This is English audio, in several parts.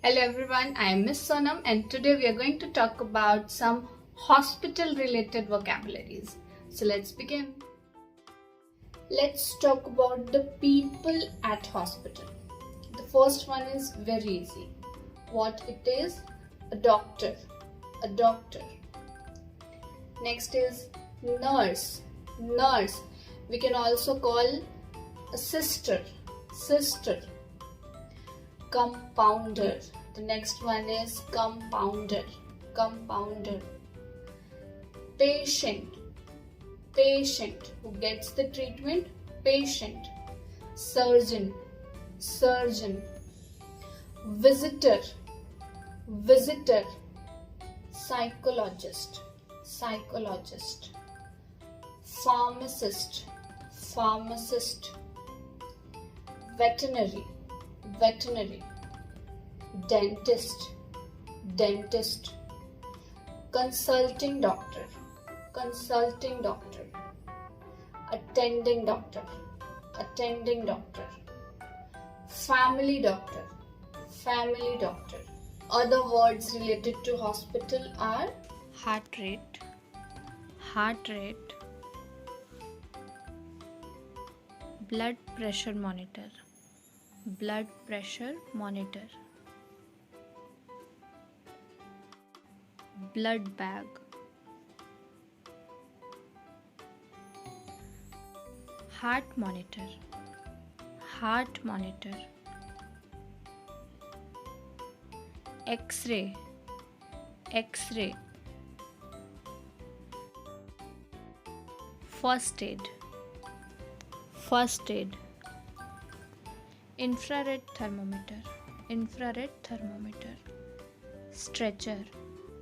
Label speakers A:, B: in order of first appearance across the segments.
A: Hello everyone, I am Miss Sonam and today we are going to talk about some hospital related vocabularies. So let's begin. Let's talk about the people at hospital. The first one is very easy. What it is? A doctor. A doctor. Next is nurse. Nurse. We can also call a sister. Sister. Compounder. The next one is compounder. Compounder. Patient. Patient. Who gets the treatment? Patient. Surgeon. Surgeon. Visitor. Visitor. Psychologist. Psychologist. Pharmacist. Pharmacist. Veterinary. Veterinary. Dentist. Dentist. Consulting doctor. Consulting doctor. Attending doctor. Attending doctor. Family doctor. Family doctor. Other words related to hospital are
B: heart rate, heart rate, blood pressure monitor, blood pressure monitor, blood bag, heart monitor, heart monitor, X-ray, X-ray, first aid, first aid, infrared thermometer, infrared thermometer, stretcher,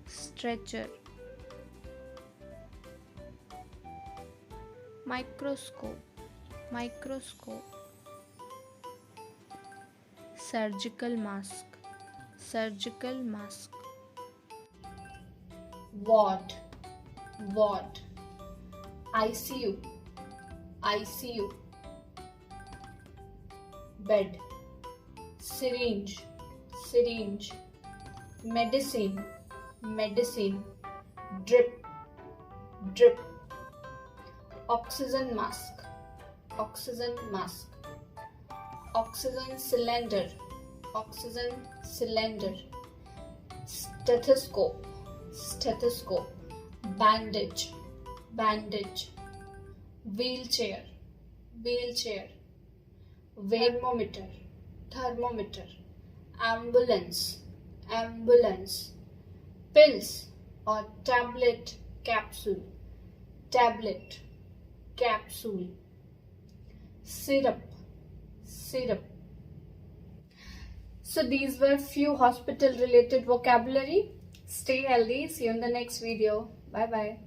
B: stretcher, microscope, microscope, surgical mask, surgical mask,
A: ward. Ward. ICU. ICU. Bed. Syringe. Syringe. Medicine. Medicine. Drip. Drip. Oxygen mask. Oxygen mask. Oxygen cylinder. Oxygen cylinder. Stethoscope. Stethoscope. Bandage. Bandage. Wheelchair. Wheelchair. Thermometer. Thermometer. Ambulance. Ambulance. Pills or tablet, capsule. Tablet. Capsule. Syrup. Syrup. So these were few hospital related vocabulary. Stay healthy. See you in the next video. Bye bye.